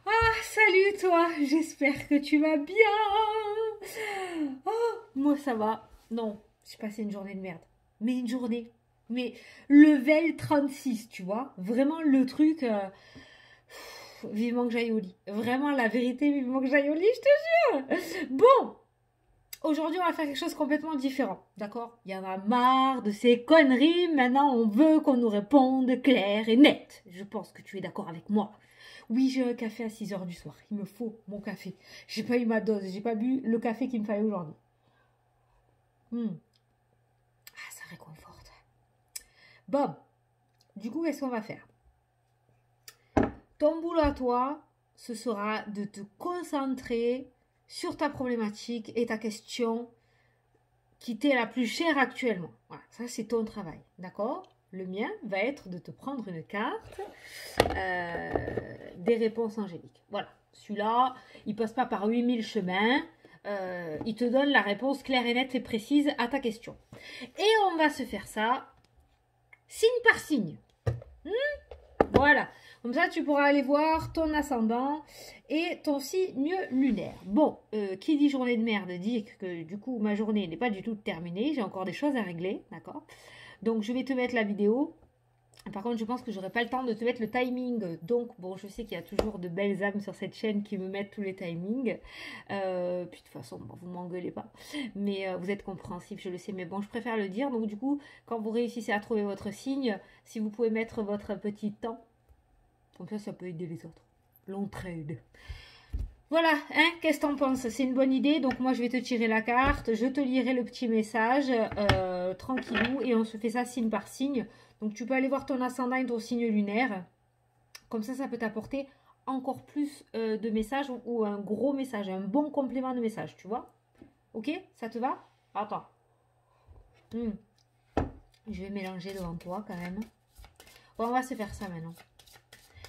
Ah, salut toi, j'espère que tu vas bien. Oh, moi ça va. Non, j'ai passé une journée de merde. Mais une journée. Mais level 36, tu vois. Vraiment le truc. Vivement que j'aille au lit. Vraiment la vérité, vivement que j'aille au lit, je te jure. Bon, aujourd'hui on va faire quelque chose de complètement différent. D'accord? Il y en a marre de ces conneries. Maintenant on veut qu'on nous réponde clair et net. Je pense que tu es d'accord avec moi. Oui, j'ai un café à 6 heures du soir. Il me faut mon café. J'ai pas eu ma dose. J'ai pas bu le café qu'il me fallait aujourd'hui. Ah, ça réconforte. Bon, du coup, qu'est-ce qu'on va faire? Ton boulot à toi, ce sera de te concentrer sur ta problématique et ta question qui t'est la plus chère actuellement. Voilà, ça c'est ton travail, d'accord? Le mien va être de te prendre une carte des réponses angéliques. Voilà, celui-là, il passe pas par 8000 chemins. Il te donne la réponse claire et nette et précise à ta question. Et on va se faire ça signe par signe. Voilà. Comme ça, tu pourras aller voir ton ascendant et ton signe lunaire. Bon, qui dit journée de merde dit que du coup, ma journée n'est pas du tout terminée. J'ai encore des choses à régler, d'accord? Donc, je vais te mettre la vidéo. Par contre, je pense que j'aurai pas le temps de te mettre le timing. Donc, bon, je sais qu'il y a toujours de belles âmes sur cette chaîne qui me mettent tous les timings. Puis, de toute façon, bon, vous m'engueulez pas. Mais vous êtes compréhensif, je le sais. Mais bon, je préfère le dire. Donc, du coup, quand vous réussissez à trouver votre signe, si vous pouvez mettre votre petit temps, comme ça peut aider les autres. L'entraide. Voilà, hein, qu'est-ce que t'en penses? C'est une bonne idée. Donc, moi, je vais te tirer la carte. Je te lirai le petit message. Tranquillou. Et on se fait ça signe par signe. Donc, tu peux aller voir ton ascendant et ton signe lunaire. Comme ça peut t'apporter encore plus de messages ou un gros message, un bon complément de message, tu vois? Ok? Ça te va? Attends. Je vais mélanger devant toi quand même. Bon, on va se faire ça maintenant.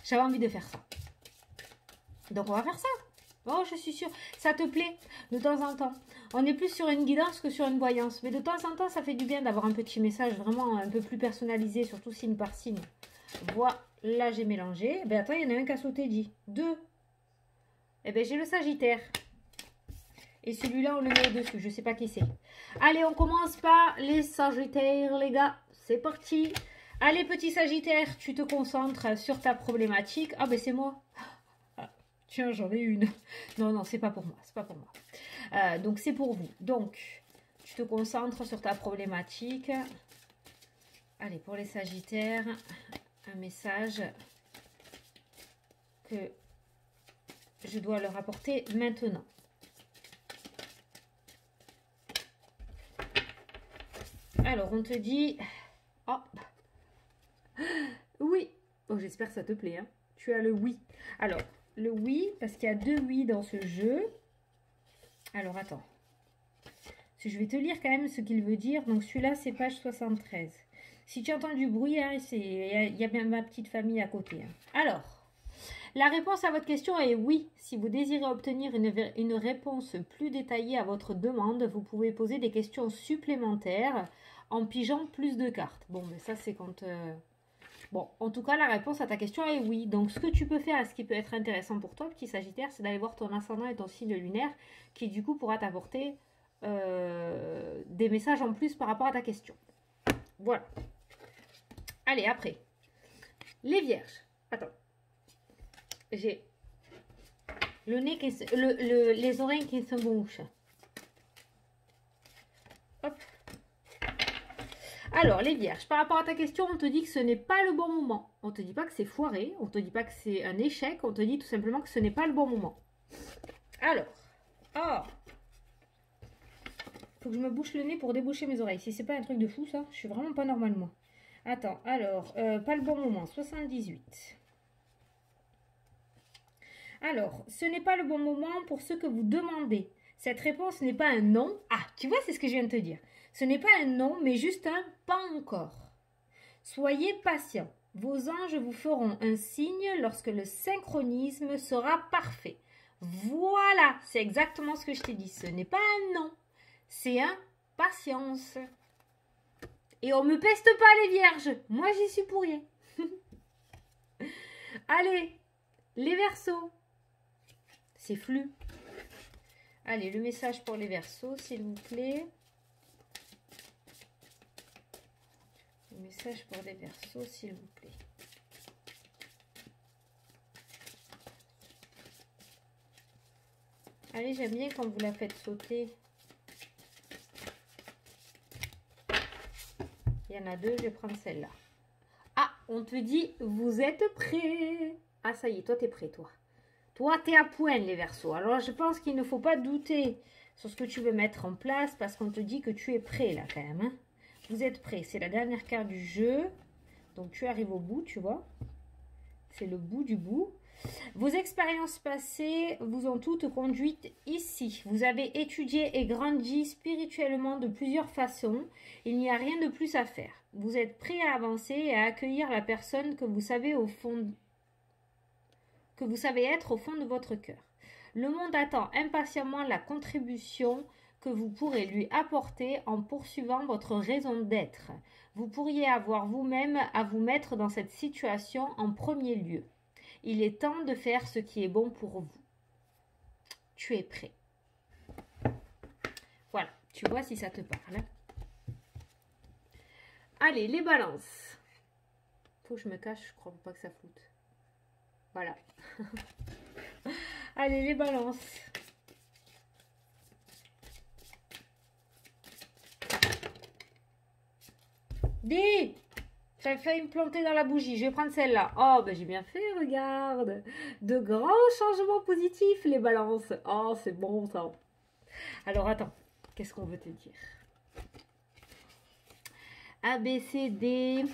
J'avais envie de faire ça. Donc, on va faire ça. Oh, je suis sûre. Ça te plaît de temps en temps. On est plus sur une guidance que sur une voyance. Mais de temps en temps, ça fait du bien d'avoir un petit message vraiment un peu plus personnalisé, surtout signe par signe. Voilà, j'ai mélangé. Ben attends, il y en a un qui a sauté, dit. 2. Eh ben, j'ai le Sagittaire. Et celui-là, on le met au-dessus. Je sais pas qui c'est. Allez, on commence par les Sagittaires, les gars. C'est parti. Allez, petit Sagittaire, tu te concentres sur ta problématique. Ah, ben c'est moi. Tiens, j'en ai une. Non, non, c'est pas pour moi. C'est pas pour moi. Donc, c'est pour vous. Donc, tu te concentres sur ta problématique. Allez, pour les Sagittaires, un message que je dois leur apporter maintenant. Alors, on te dit... Oh, oui. Oh, j'espère que ça te plaît. Hein. Tu as le oui. Alors, le oui, parce qu'il y a 2 oui dans ce jeu. Alors, attends. Parce que je vais te lire quand même ce qu'il veut dire. Donc, celui-là, c'est page 73. Si tu entends du bruit, hein, il y a bien ma petite famille à côté. Hein. Alors, la réponse à votre question est oui. Si vous désirez obtenir une réponse plus détaillée à votre demande, vous pouvez poser des questions supplémentaires en pigeant plus de cartes. Bon, mais ça, c'est quand... Bon, en tout cas, la réponse à ta question est oui. Donc, ce que tu peux faire, ce qui peut être intéressant pour toi, petit Sagittaire, c'est d'aller voir ton ascendant et ton signe lunaire, qui du coup pourra t'apporter des messages en plus par rapport à ta question. Voilà. Allez, après. Les Vierges. Attends. J'ai le nez qui les oreilles qui se bouchent. Hop. Alors, les Vierges, par rapport à ta question, on te dit que ce n'est pas le bon moment. On ne te dit pas que c'est foiré, on ne te dit pas que c'est un échec, on te dit tout simplement que ce n'est pas le bon moment. Alors, faut que je me bouche le nez pour déboucher mes oreilles. Si c'est pas un truc de fou, ça, je suis vraiment pas normale, moi. Attends, alors, pas le bon moment, 78. Alors, ce n'est pas le bon moment pour ce que vous demandez. Cette réponse n'est pas un non. Ah, tu vois, c'est ce que je viens de te dire. Ce n'est pas un non, mais juste un pas encore. Soyez patient. Vos anges vous feront un signe lorsque le synchronisme sera parfait. Voilà, c'est exactement ce que je t'ai dit. Ce n'est pas un non, c'est un patience. Et on me peste pas les vierges. Moi, j'y suis pour rien. Allez, les Verseaux. C'est flou. Allez, le message pour les Verseaux, s'il vous plaît. Le message pour les Verseaux, s'il vous plaît. Allez, j'aime bien quand vous la faites sauter. Il y en a deux, je vais prendre celle-là. Ah, on te dit, vous êtes prêts. Ah, ça y est, toi, t'es prêt, toi. Toi, t'es à point, les Verseaux. Alors, je pense qu'il ne faut pas douter sur ce que tu veux mettre en place parce qu'on te dit que tu es prêt, là, quand même. Hein. Vous êtes prêts. C'est la dernière carte du jeu. Donc, tu arrives au bout, tu vois. C'est le bout du bout. Vos expériences passées vous ont toutes conduites ici. Vous avez étudié et grandi spirituellement de plusieurs façons. Il n'y a rien de plus à faire. Vous êtes prêt à avancer et à accueillir la personne que vous savez être au fond de votre cœur. Le monde attend impatiemment la contribution que vous pourrez lui apporter en poursuivant votre raison d'être. Vous pourriez avoir vous-même à vous mettre dans cette situation en premier lieu. Il est temps de faire ce qui est bon pour vous. Tu es prêt. Voilà, tu vois si ça te parle. Allez, les balances. Faut que je me cache, je crois pas que ça floute. Voilà. Allez, les balances. Dis! J'avais failli me planter dans la bougie. Je vais prendre celle-là. Oh, ben j'ai bien fait, regarde. De grands changements positifs, les balances. Oh, c'est bon, ça. Alors, attends. Qu'est-ce qu'on veut te dire? A, B, C, D.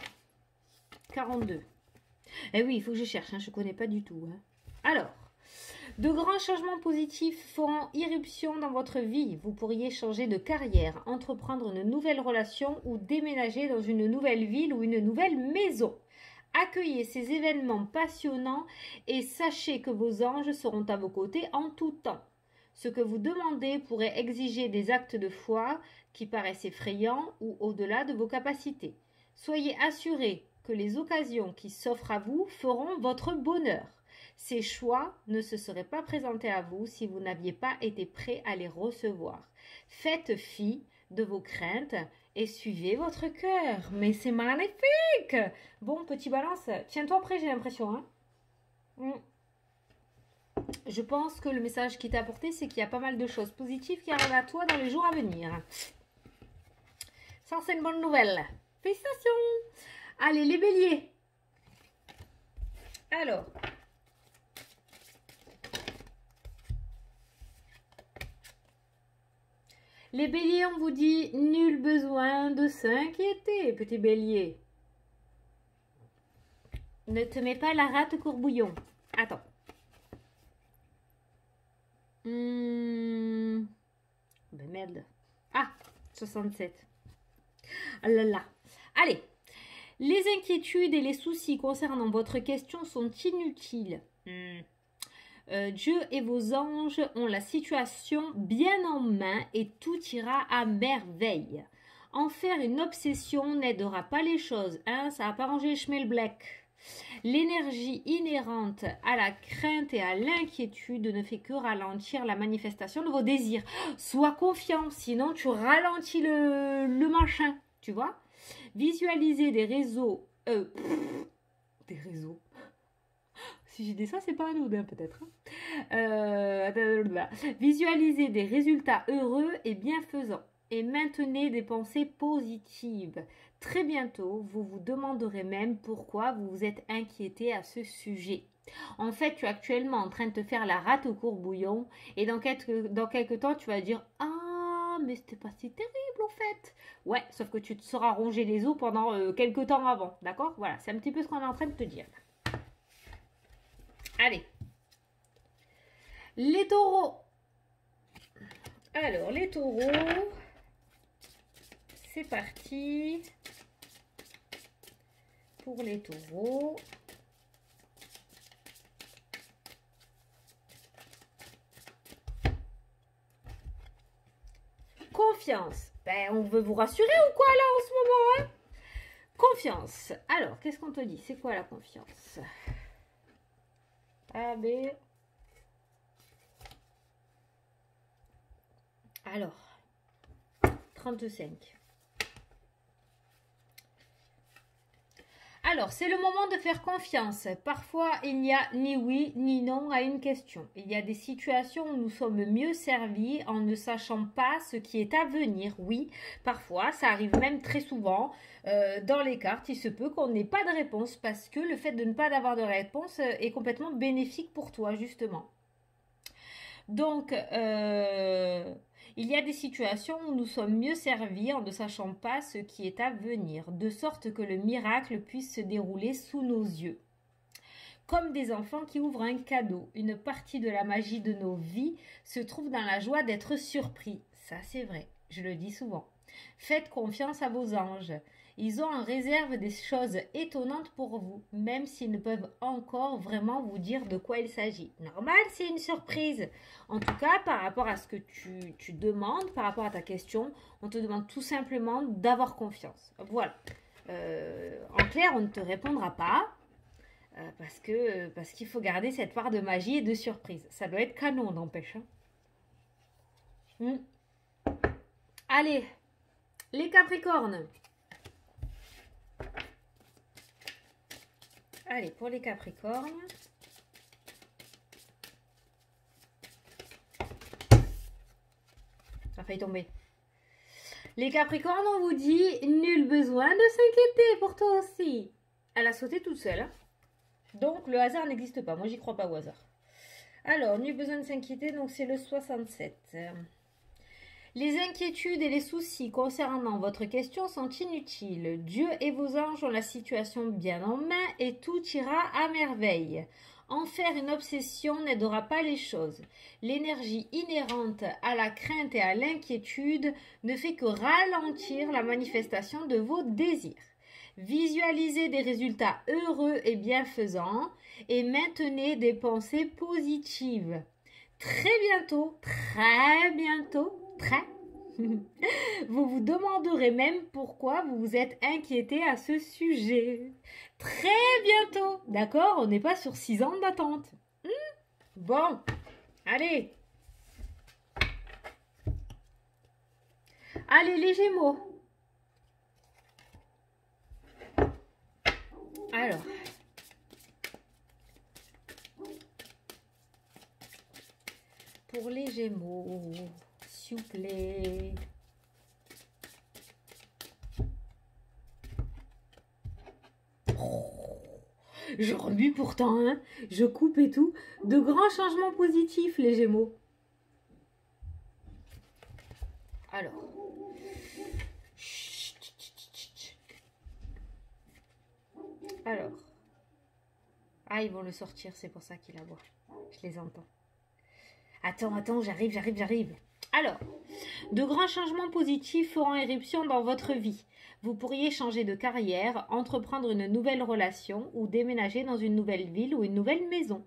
42. Eh oui, il faut que je cherche. Hein, je ne connais pas du tout. Hein. Alors, de grands changements positifs feront irruption dans votre vie. Vous pourriez changer de carrière, entreprendre une nouvelle relation ou déménager dans une nouvelle ville ou une nouvelle maison. Accueillez ces événements passionnants et sachez que vos anges seront à vos côtés en tout temps. Ce que vous demandez pourrait exiger des actes de foi qui paraissent effrayants ou au-delà de vos capacités. Soyez assurés que les occasions qui s'offrent à vous feront votre bonheur. Ces choix ne se seraient pas présentés à vous si vous n'aviez pas été prêt à les recevoir. Faites fi de vos craintes et suivez votre cœur. Mais c'est magnifique! Bon, petit balance, tiens-toi prêt, j'ai l'impression. Hein. Je pense que le message qui t'a apporté, c'est qu'il y a pas mal de choses positives qui arrivent à toi dans les jours à venir. Ça, c'est une bonne nouvelle. Félicitations! Allez, les béliers. Alors... Les béliers, on vous dit, nul besoin de s'inquiéter, petit bélier. Ne te mets pas la rate courbouillon. Attends. Ben merde. Ah, 67. Ah là là. Allez. Les inquiétudes et les soucis concernant votre question sont inutiles. Dieu et vos anges ont la situation bien en main et tout ira à merveille. En faire une obsession n'aidera pas les choses, hein, ça va pas ranger schmelbleck. L'énergie inhérente à la crainte et à l'inquiétude ne fait que ralentir la manifestation de vos désirs. Sois confiant, sinon tu ralentis le machin, tu vois. Visualisez des réseaux... des réseaux... Si j'ai dit ça, c'est pas anodin peut-être. Visualisez des résultats heureux et bienfaisants et maintenez des pensées positives. Très bientôt, vous vous demanderez même pourquoi vous vous êtes inquiété à ce sujet. En fait, tu es actuellement en train de te faire la rate au courbouillon et dans quelques temps, tu vas dire « Ah, mais c'était pas si terrible en fait !» Ouais, sauf que tu te seras rongé les os pendant quelques temps avant, d'accord? Voilà, c'est un petit peu ce qu'on est en train de te dire. Allez, les taureaux. Alors, les taureaux, c'est parti pour les taureaux. Confiance. Ben, on veut vous rassurer ou quoi là en ce moment, hein? Confiance. Alors, qu'est-ce qu'on te dit? C'est quoi la confiance? A, B. Alors, 35. Alors, c'est le moment de faire confiance. Parfois, il n'y a ni oui ni non à une question. Il y a des situations où nous sommes mieux servis en ne sachant pas ce qui est à venir. Oui, parfois, ça arrive même très souvent. Dans les cartes, il se peut qu'on n'ait pas de réponse parce que le fait de ne pas avoir de réponse est complètement bénéfique pour toi, justement. Donc, il y a des situations où nous sommes mieux servis en ne sachant pas ce qui est à venir, de sorte que le miracle puisse se dérouler sous nos yeux. Comme des enfants qui ouvrent un cadeau, une partie de la magie de nos vies se trouve dans la joie d'être surpris. Ça, c'est vrai, je le dis souvent. Faites confiance à vos anges. Ils ont en réserve des choses étonnantes pour vous, même s'ils ne peuvent encore vraiment vous dire de quoi il s'agit. Normal, c'est une surprise. En tout cas, par rapport à ce que tu demandes, par rapport à ta question, on te demande tout simplement d'avoir confiance. Voilà. En clair, on ne te répondra pas parce qu'il faut garder cette part de magie et de surprise. Ça doit être canon, n'empêche. Allez, les Capricornes. Allez, pour les Capricornes. Ça a failli tomber. Les Capricornes, on vous dit, nul besoin de s'inquiéter pour toi aussi. Elle a sauté toute seule. Hein. Donc, le hasard n'existe pas. Moi, j'y crois pas au hasard. Alors, nul besoin de s'inquiéter, donc c'est le 67. Les inquiétudes et les soucis concernant votre question sont inutiles. Dieu et vos anges ont la situation bien en main et tout ira à merveille. En faire une obsession n'aidera pas les choses. L'énergie inhérente à la crainte et à l'inquiétude ne fait que ralentir la manifestation de vos désirs. Visualisez des résultats heureux et bienfaisants et maintenez des pensées positives. Très bientôt, vous vous demanderez même pourquoi vous vous êtes inquiété à ce sujet. Très bientôt, d'accord? On n'est pas sur 6 ans d'attente. Bon, allez. Allez, les Gémeaux. Alors. Pour les Gémeaux, s'il vous plaît. Je remue pourtant, hein. Je coupe et tout. De grands changements positifs, les Gémeaux. Alors. Alors. Ah, ils vont le sortir, c'est pour ça qu'il aboie. Je les entends. Attends, j'arrive. Alors, de grands changements positifs feront éruption dans votre vie. Vous pourriez changer de carrière, entreprendre une nouvelle relation ou déménager dans une nouvelle ville ou une nouvelle maison.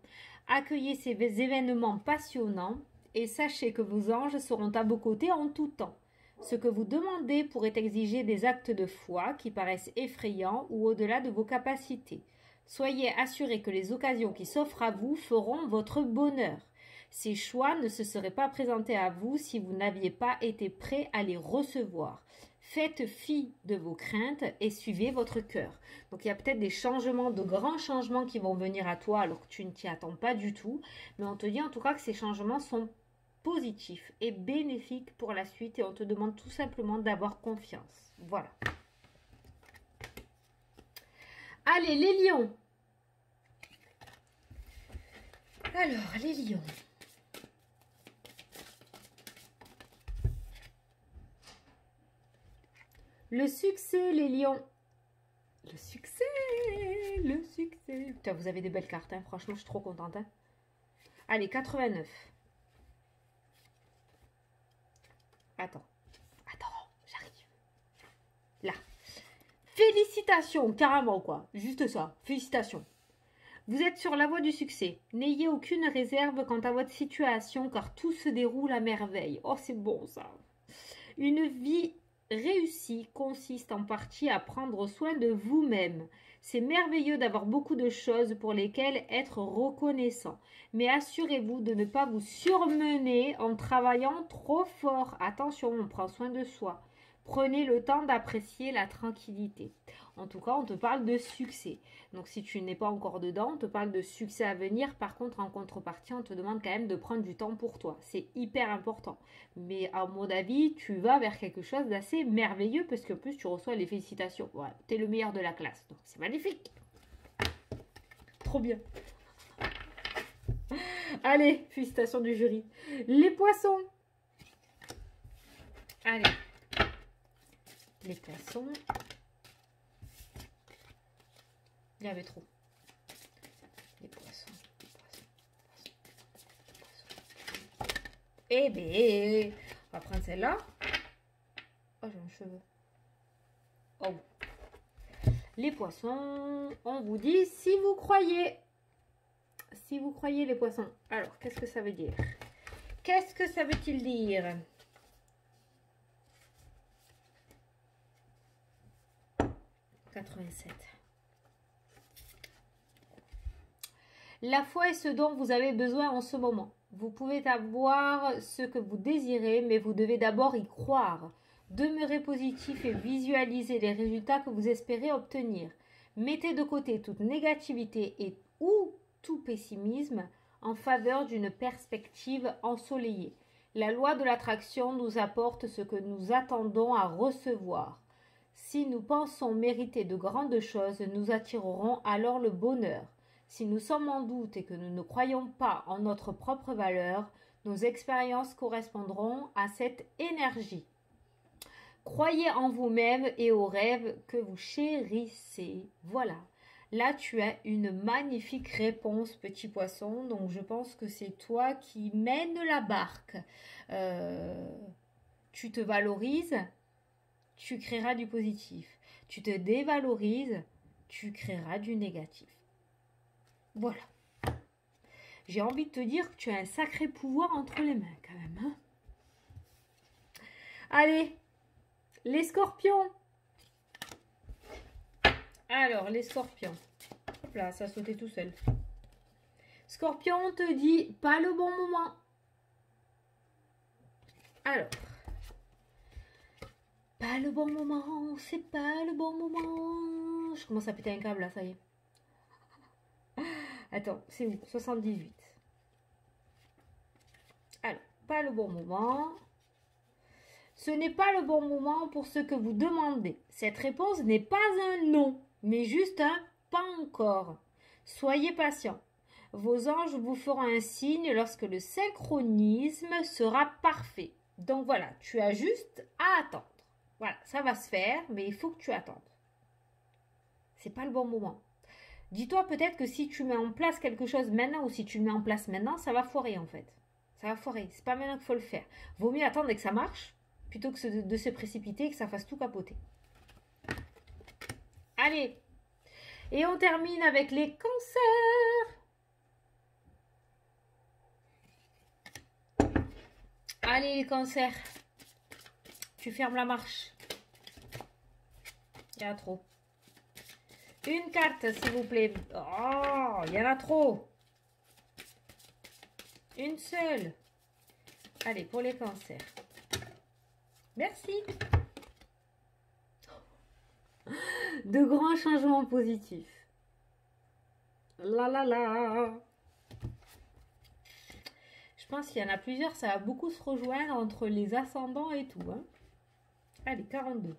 Accueillez ces événements passionnants et sachez que vos anges seront à vos côtés en tout temps. Ce que vous demandez pourrait exiger des actes de foi qui paraissent effrayants ou au-delà de vos capacités. Soyez assurés que les occasions qui s'offrent à vous feront votre bonheur. Ces choix ne se seraient pas présentés à vous si vous n'aviez pas été prêt à les recevoir. Faites fi de vos craintes et suivez votre cœur. Donc il y a peut-être des changements, de grands changements qui vont venir à toi alors que tu ne t'y attends pas du tout. Mais on te dit en tout cas que ces changements sont positifs et bénéfiques pour la suite et on te demande tout simplement d'avoir confiance. Voilà. Allez, les lions. Alors, les lions. Le succès, les lions. Le succès. Putain, vous avez des belles cartes, hein. Franchement, je suis trop contente. Hein. Allez, 89. Attends, j'arrive. Là. Félicitations, carrément, quoi. Juste ça, félicitations. Vous êtes sur la voie du succès. N'ayez aucune réserve quant à votre situation, car tout se déroule à merveille. Oh, c'est bon, ça. Une vie réussie consiste en partie à prendre soin de vous-même. C'est merveilleux d'avoir beaucoup de choses pour lesquelles être reconnaissant. Mais assurez-vous de ne pas vous surmener en travaillant trop fort. Attention, on prend soin de soi. Prenez le temps d'apprécier la tranquillité. En tout cas, on te parle de succès. Donc, si tu n'es pas encore dedans, on te parle de succès à venir. Par contre, en contrepartie, on te demande quand même de prendre du temps pour toi. C'est hyper important. Mais à mon avis, tu vas vers quelque chose d'assez merveilleux parce que plus tu reçois les félicitations. Voilà, t'es le meilleur de la classe. Donc, c'est magnifique. Trop bien. Allez, félicitations du jury. Les poissons. Allez. Les poissons. Il y avait trop. Les poissons. Eh bien, on va prendre celle-là. Oh, j'ai un cheveu. Oh. Les poissons, on vous dit si vous croyez. Si vous croyez les poissons. Alors, qu'est-ce que ça veut dire? Qu'est-ce que ça veut-il dire? « 87. La foi est ce dont vous avez besoin en ce moment. Vous pouvez avoir ce que vous désirez, mais vous devez d'abord y croire. Demeurez positif et visualisez les résultats que vous espérez obtenir. Mettez de côté toute négativité et ou tout pessimisme en faveur d'une perspective ensoleillée. La loi de l'attraction nous apporte ce que nous attendons à recevoir. Si nous pensons mériter de grandes choses, nous attirerons alors le bonheur. Si nous sommes en doute et que nous ne croyons pas en notre propre valeur, nos expériences correspondront à cette énergie. Croyez en vous-même et aux rêves que vous chérissez. Voilà. Là, tu as une magnifique réponse, petit poisson. Donc, je pense que c'est toi qui mènes la barque. Tu te valorises, tu créeras du positif. Tu te dévalorises, tu créeras du négatif. Voilà. J'ai envie de te dire que tu as un sacré pouvoir entre les mains, quand même. Hein. Allez, les scorpions. Alors, les scorpions. Hop là, ça a sauté tout seul. Scorpion, on te dit pas le bon moment. Alors, pas le bon moment, c'est pas le bon moment. Je commence à péter un câble là, ça y est. Attends, c'est où? 78. Alors, pas le bon moment. Ce n'est pas le bon moment pour ce que vous demandez. Cette réponse n'est pas un non, mais juste un pas encore. Soyez patient. Vos anges vous feront un signe lorsque le synchronisme sera parfait. Donc voilà, tu as juste à attendre. Voilà, ça va se faire, mais il faut que tu attendes. C'est pas le bon moment. Dis-toi peut-être que si tu mets en place quelque chose maintenant ou si tu le mets en place maintenant, ça va foirer en fait. Ça va foirer. C'est pas maintenant qu'il faut le faire. Vaut mieux attendre et que ça marche plutôt que de se précipiter et que ça fasse tout capoter. Allez. Et on termine avec les cancers. Allez les cancers. Tu fermes la marche. Il y en a trop. Une carte, s'il vous plaît. Oh, il y en a trop. Une seule. Allez, pour les cancers. Merci. De grands changements positifs. La la la. Je pense qu'il y en a plusieurs. Ça va beaucoup se rejoindre entre les ascendants et tout. Hein. Allez, 42.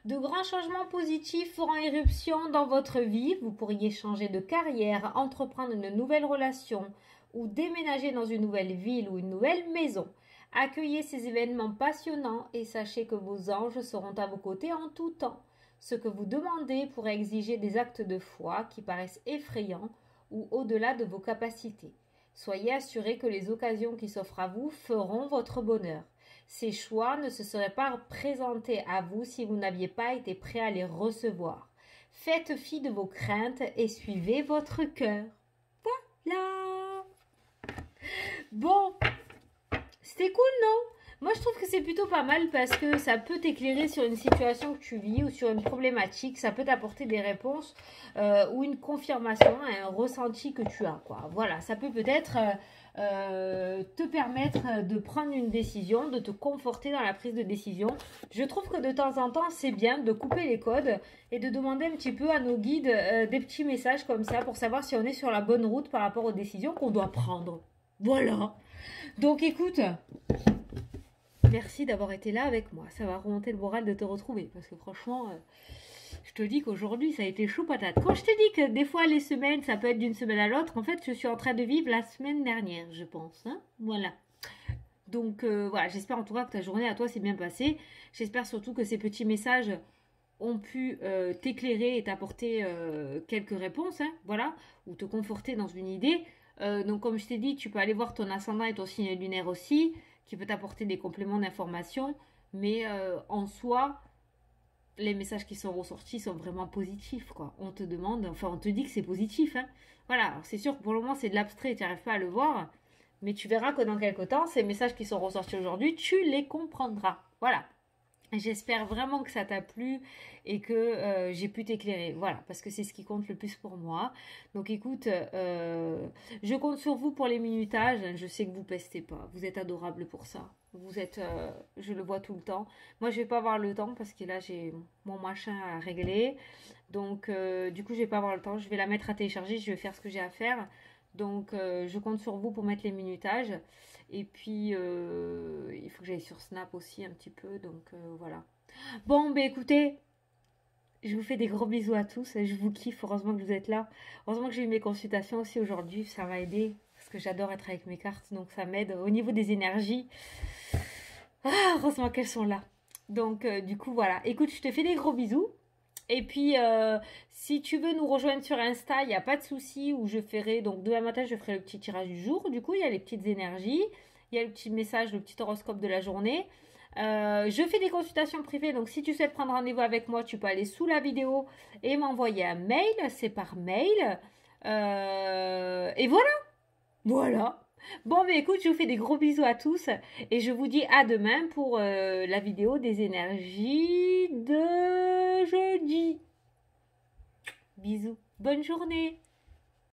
De grands changements positifs feront éruption dans votre vie. Vous pourriez changer de carrière, entreprendre une nouvelle relation ou déménager dans une nouvelle ville ou une nouvelle maison. Accueillez ces événements passionnants et sachez que vos anges seront à vos côtés en tout temps. Ce que vous demandez pourrait exiger des actes de foi qui paraissent effrayants ou au-delà de vos capacités. Soyez assurés que les occasions qui s'offrent à vous feront votre bonheur. Ces choix ne se seraient pas présentés à vous si vous n'aviez pas été prêt à les recevoir. Faites fi de vos craintes et suivez votre cœur. Voilà. Bon, c'était cool, non? Moi, je trouve que c'est plutôt pas mal parce que ça peut t'éclairer sur une situation que tu vis ou sur une problématique. Ça peut t'apporter des réponses ou une confirmation, un ressenti que tu as, quoi. Voilà, ça peut peut-être te permettre de prendre une décision, de te conforter dans la prise de décision. Je trouve que de temps en temps, c'est bien de couper les codes et de demander un petit peu à nos guides des petits messages comme ça pour savoir si on est sur la bonne route par rapport aux décisions qu'on doit prendre. Voilà. Donc écoute, merci d'avoir été là avec moi. Ça va remonter le moral de te retrouver. Parce que franchement, je te dis qu'aujourd'hui, ça a été chaud patate. Quand je te dis que des fois, les semaines, ça peut être d'une semaine à l'autre, en fait, je suis en train de vivre la semaine dernière, je pense. Hein, voilà. Donc voilà, j'espère en tout cas que ta journée à toi s'est bien passée. J'espère surtout que ces petits messages ont pu t'éclairer et t'apporter quelques réponses, hein, voilà, ou te conforter dans une idée. Donc comme je t'ai dit, tu peux aller voir ton ascendant et ton signe lunaire aussi, qui peut t'apporter des compléments d'information, mais en soi, les messages qui sont ressortis sont vraiment positifs, quoi. On te demande, enfin on te dit que c'est positif, hein. Voilà, c'est sûr que pour le moment c'est de l'abstrait, tu n'arrives pas à le voir, mais tu verras que dans quelques temps, ces messages qui sont ressortis aujourd'hui, tu les comprendras. Voilà. J'espère vraiment que ça t'a plu et que j'ai pu t'éclairer. Voilà, parce que c'est ce qui compte le plus pour moi. Donc écoute, je compte sur vous pour les minutages. Je sais que vous pestez pas. Vous êtes adorables pour ça. Vous êtes, je le vois tout le temps. Moi, je vais pas avoir le temps parce que là, j'ai mon machin à régler. Donc, du coup, je vais pas avoir le temps. Je vais la mettre à télécharger. Je vais faire ce que j'ai à faire. Donc, je compte sur vous pour mettre les minutages. Et puis, il faut que j'aille sur Snap aussi un petit peu. Donc, voilà. Bon, ben écoutez, je vous fais des gros bisous à tous. Je vous kiffe. Heureusement que vous êtes là. Heureusement que j'ai eu mes consultations aussi aujourd'hui. Ça m'a aidé. Parce que j'adore être avec mes cartes. Donc, ça m'aide au niveau des énergies. Ah, heureusement qu'elles sont là. Donc, du coup, voilà. Écoute, je te fais des gros bisous. Et puis, si tu veux nous rejoindre sur Insta, il n'y a pas de souci, où je ferai, donc demain matin, je ferai le petit tirage du jour. Du coup, il y a les petites énergies, il y a le petit message, le petit horoscope de la journée. Je fais des consultations privées, donc si tu souhaites prendre rendez-vous avec moi, tu peux aller sous la vidéo et m'envoyer un mail, c'est par mail. Et voilà, voilà. Bon, mais écoute, je vous fais des gros bisous à tous et je vous dis à demain pour la vidéo des énergies de jeudi. Bisous. Bonne journée.